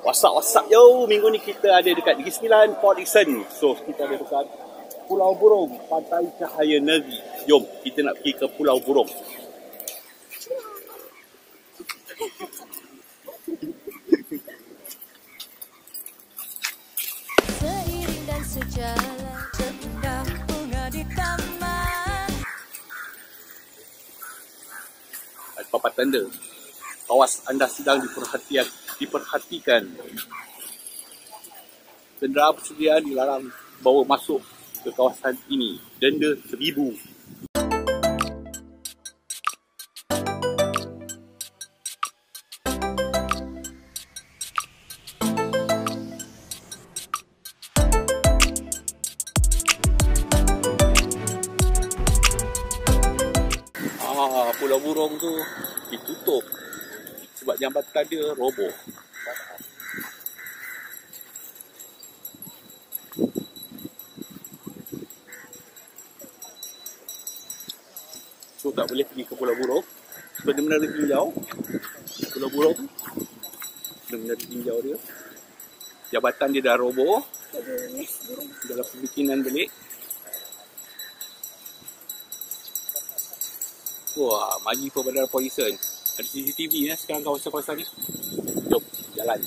What's up yo, minggu ni kita ada dekat Negeri Sembilan, Port Dickson. So kita ada dekat Pulau Burung, Pantai Cahaya Negeri. Jom kita nak pergi ke Pulau Burung. Seiring dan sejalan seindah bunga di taman. Ada papan tanda. Awas, anda sedang diperhatikan. Kenderaan persediaan dilarang bawa masuk ke kawasan ini. Denda RM1,000. Pulau Burung tu ditutup sebab jambatan dia roboh. So tak boleh pergi ke Pulau Burung. Benar-benar tinjau Pulau Burung, benar-benar tinjau dia. Jambatan dia dah roboh, dalam pembikinan balik. Wah, maju ke Bandar Port Dickson. Ada CCTV ya sekarang kawasan-kawasan ni. Jom, jalan.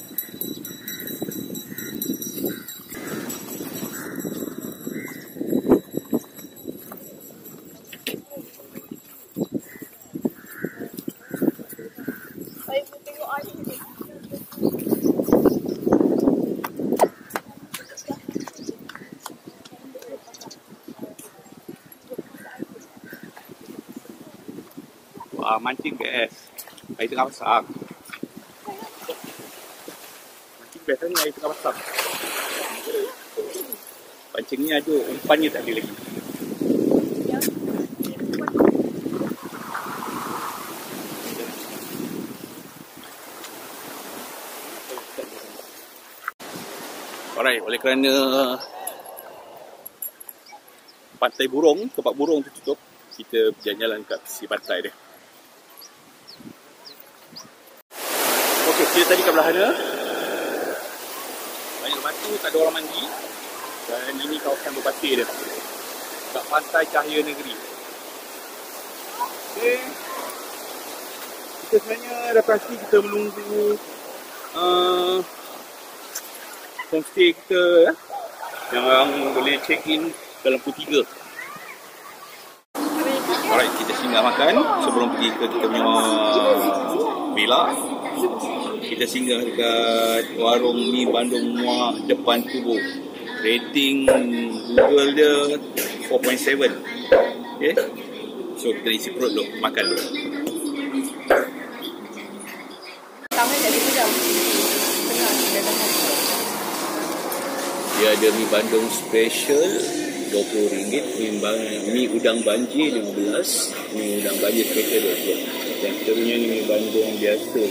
Mancing KS. Air tengah pasang. Mancing biasanya air tengah pasang. Pancing ni ada, umpannya tak ada lagi. Alright, oleh kerana Pantai Burung, tempat burung tu tutup, kita berjalan-jalan kat sisi pantai dia. Okey, kita tadi kat belah sana. Banyak batu, tak ada orang mandi. Dan ini kawasan berpasir dia. Kat Pantai Cahaya Negeri. Okey. Kita sebenarnya datang sini kita menunggu homestay kita yang boleh check in dalam pukul 3. Alright, kita singgah makan sebelum pergi ke kita punya villa. Kita singgah dekat warung mi Bandung Muak depan Kubu. Rating Google dia 4.7. Okay. So kita isi perut dulu, makan dulu. Tangan jadi pedam. Dia ada mi Bandung special RM20, mi udang banjir 15, mi udang banjir special 20. Yang kita punya ni mi Bandung biasa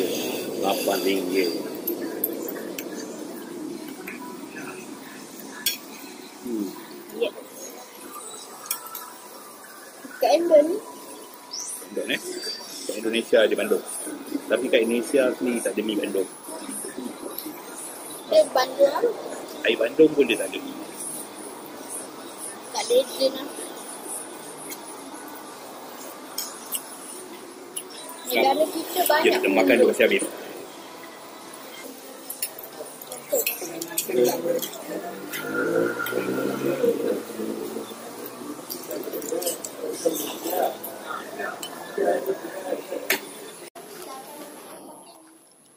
RM8. Ya. Kat Endon. Bandung kat Indonesia ada Bandung. Tapi kat Indonesia ni tak ada mi Bandung. Bandung apa? Air Bandung pun dia tak ada. Tak ada je lah. Negara kita banyak. Kita makan dulu kasi habis.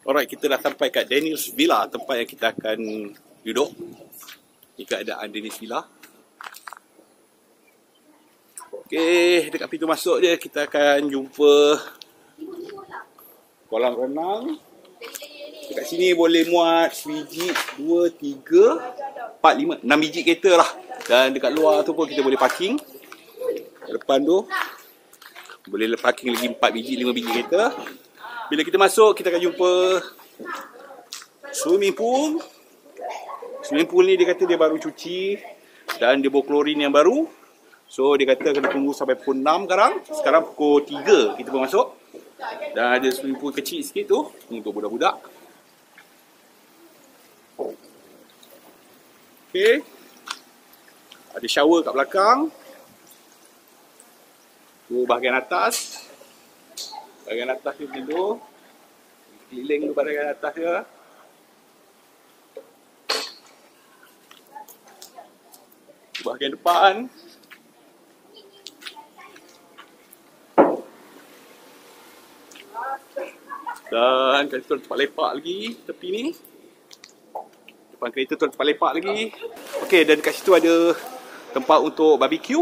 Alright, kita dah sampai kat Daniel's Villa, tempat yang kita akan duduk. Ini keadaan Daniel's Villa. Okey, dekat pintu masuk dia kita akan jumpa kolam renang. Dekat sini boleh muat sebiji, 2, 3, 4, 5, 6 biji kereta lah. Dan dekat luar tu pun kita boleh parking. Depan tu boleh parking lagi 4 biji, 5 biji kereta. Bila kita masuk, kita akan jumpa swimming pool. Swimming pool ni dia kata dia baru cuci dan dia bawa klorin yang baru. So dia kata kena tunggu sampai pukul 6 sekarang. Sekarang pukul 3 kita pun masuk. Dan ada swimming pool kecil sikit tu untuk budak-budak. Okey. Ada shower kat belakang. Tu bahagian atas. Bahagian atas ni macam tu. Keliling tu bahagian atas dia. Bahagian depan. Dan kat situ ada tempat lepak lagi. Tepi ni. Depan kereta tu ada tempat lepak lagi. Okey, dan kat situ ada tempat untuk barbecue.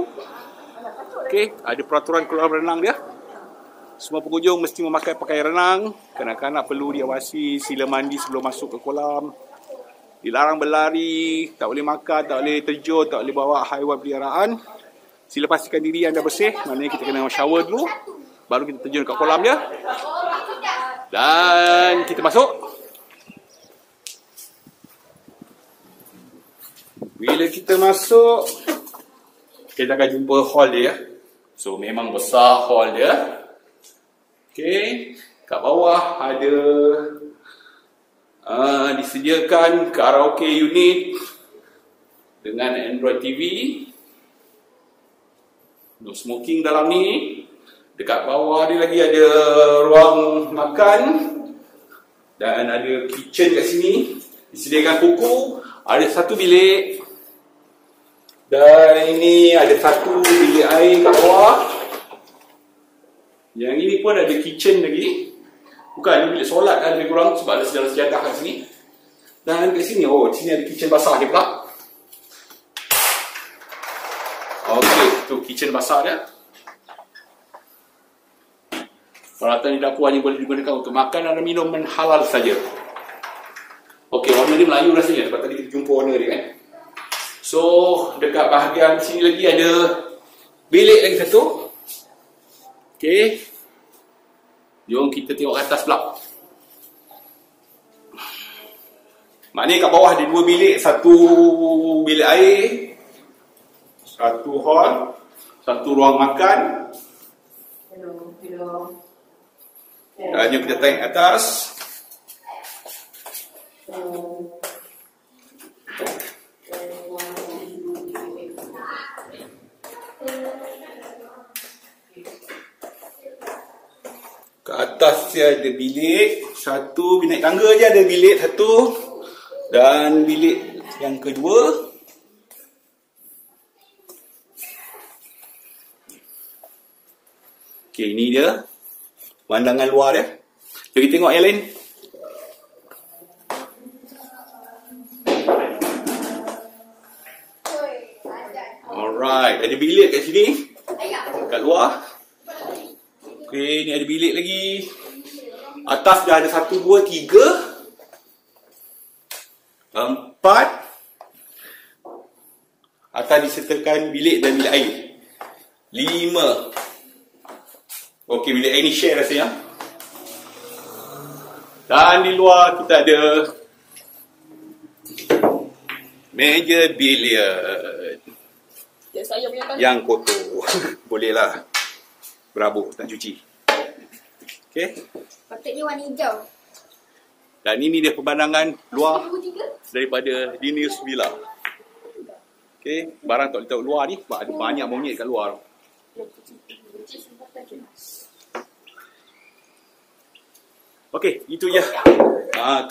Okey, ada peraturan kolam renang dia. Semua pengunjung mesti memakai pakaian renang. Kanak-kanak perlu diawasi sila mandi sebelum masuk ke kolam. Dilarang berlari, tak boleh makan, tak boleh terjun, tak boleh bawa haiwan peliharaan. Sila pastikan diri anda bersih. Maknanya kita kena shower dulu. Baru kita terjun kat kolam dia. Dan kita masuk. Bila kita masuk, kita akan jumpa hall dia. So memang besar hall dia. Okey, kat bawah ada disediakan karaoke unit dengan Android TV. No smoking dalam ni. Dekat bawah dia lagi ada ruang makan dan ada kitchen kat sini. Disediakan kuku. Ada satu bilik. Dan ini ada satu bilik air kat bawah. Yang ini pun ada kitchen lagi. Bukan, ini bilik solat kan lebih kurang sebab ada sejadah-sejadah kat sini. Dan kat sini, oh, di sini ada kitchen basah dia pula. Okey, tu kitchen basah dia. Peralatan di dapur hanya boleh digunakan untuk makan dan minuman halal saja. Okey, warna dia Melayu rasanya sebab tadi kita jumpa warna dia kan. So, dekat bahagian sini lagi ada bilik lagi satu. Okey. Jom kita tengok atas pula. Maknanya kat bawah ada dua bilik. Satu bilik air. Satu hall. Satu ruang makan. Dan jom kita tengok atas. Kat atas dia ada bilik. Satu naik tangga je ada bilik satu. Dan bilik yang kedua. Okey, ini dia pandangan luar dia. Jom kita tengok yang lain. Alright, ada bilik kat sini. Kat luar. Okey, ni ada bilik lagi. Atas dah ada 1, 2, 3 4. Atas disertakan bilik dan bilik air 5. Okey, bilik air ni share rasanya. Dan di luar kita ada meja biliard yang kotor. Bolehlah berabuk, tak cuci. Okey. Patutnya warna hijau. Dan ini dia pemandangan luar daripada Dinius Villa. Okey, barang tak boleh tahu luar ni sebab ada banyak monyet kat luar. Okey, itu je.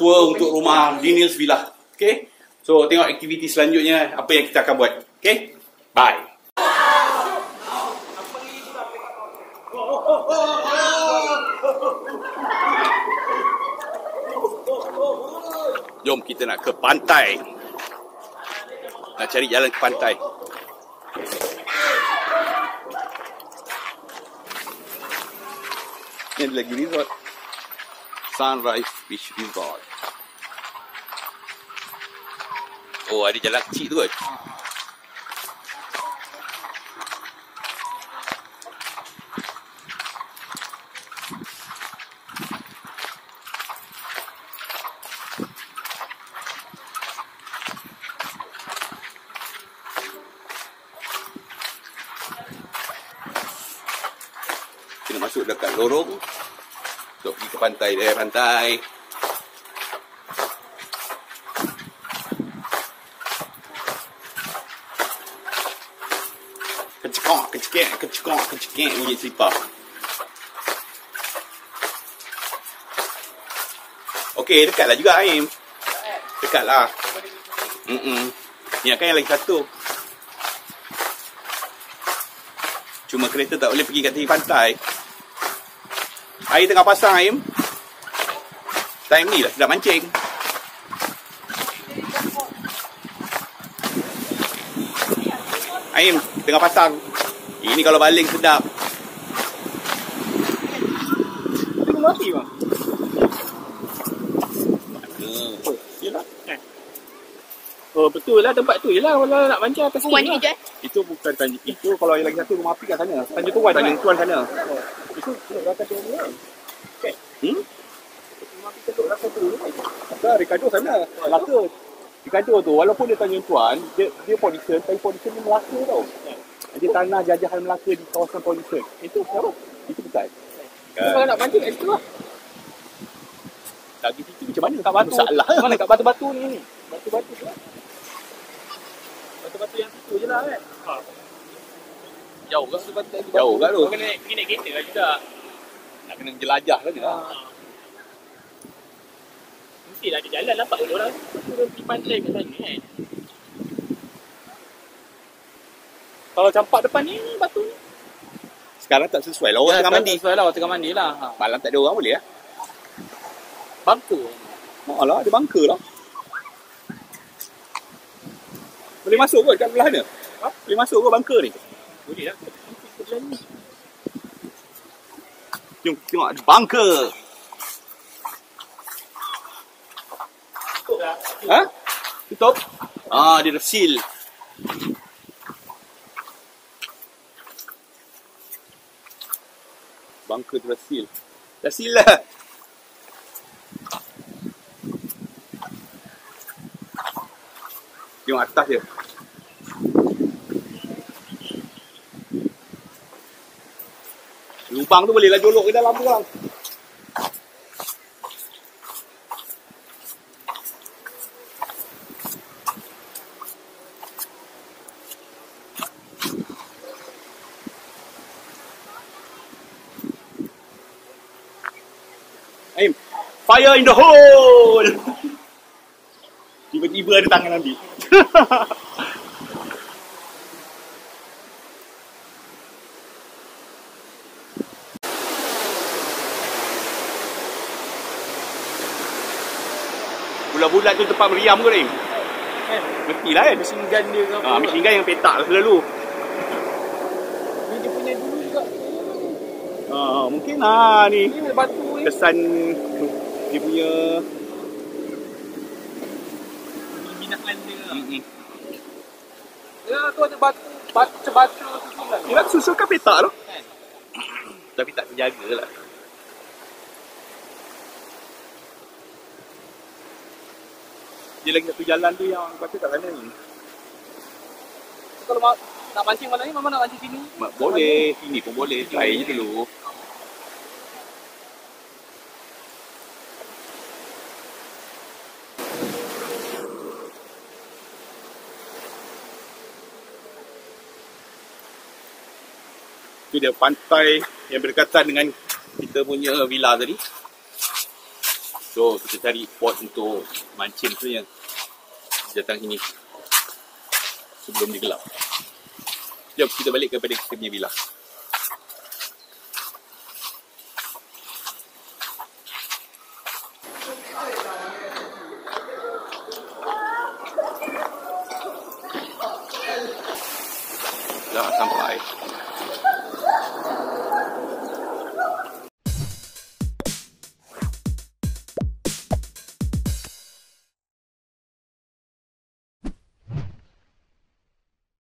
Tour untuk rumah Dinius Villa. Okey. So, tengok aktiviti selanjutnya apa yang kita akan buat. Okey. Bye. Jom kita nak ke pantai. Nak cari jalan ke pantai. Ini ada lagi resort. Sunrise Beach Resort. Oh, ada jalan kecil tu kan. Kita masuk dekat lorong untuk pergi ke pantai, daerah pantai. Kecekok, kecekek bunyi selipar. Okey, dekatlah juga Aim. Dekatlah. Ingatkan yang lagi satu. Cuma kereta tak boleh pergi kat tepi pantai. Air tengah pasang Aim. Time ni lah sedap mancing. Aim tengah pasang. Ini kalau baling sedap. Tengok mati bang. Yelah. Oh betul lah tempat tu jelah kalau nak mancing atas Puan ni. kejap. Itu bukan Tanjung. Itu kalau yang lagi satu rumah api kat sana. Tanjung Tuan. Tanjung Tuan sana. Itu rakan dia ni. Okey. Mati ketuk rakan tu. Tak, Ricardo sana. Melaka. Ricardo tu walaupun dia Tanjung Tuan, dia pollution, tapi pollution ni Melaka tau. Dia tanah jajahan Melaka di kawasan pollution. Itu apa? Itu bukan. Kalau nak mancing kat situ lah. Lagi situ macam mana? Kat batu. Masalah. Mana kat batu-batu ni. Batu-batu tu lah. Batu-batu yang situ je lah kan. Jauh kan batu-batu lagi. Jauh kat tu. Kau kena naik kereta lah juga. Nak kena jelajah lagi lah. Mestilah ada jalan nampak ke orang turun pergi pantai kat sana kan. Kalau campak depan ni batu ni. Sekarang tak sesuai lah. Orang tengah mandi. Sesuai lah orang tengah mandi lah. Malam tak ada orang boleh lah. Bangku. Malah ada bangka lah. Boleh masuk kot kat belah mana? Ha? Boleh masuk kot bangka ni? Boleh lah. Jom tengok ada bangka. Tutup lah. Ha? Tutup? Ah, dia dah seal. Bangka tu dah seal. Dah seal lah. Tengok atas dia. Lubang tu bolehlah jolok ke dalam tu bang. Aim, fire in the hole. Tiba-tiba ada tangan ambil. Bulat-bulat tu tempat meriam ke Aim? Mestilah kan? Mesin gun dia ke apa. Mesin gun yang petak lah selalu. Ni dia punya dulu juga. Mungkin lah ni. Ni batu ni. Kesan dia punya Binaan dia. Ya tu ada batu. Batu susulan. dia nak susulkan petak tu. Tapi tak terjaga lah. Dia lagi satu jalan tu yang kata kat sana ni. Kalau nak mancing mana ni, mama nak mancing sini. Boleh, sini pun boleh. Air je dulu. Itu dia pantai yang berdekatan dengan kita punya villa tadi. So kita cari spot untuk mancing tu yang datang sini sebelum digelap. Jom kita balik kepada kita punya villa. Dah sampai.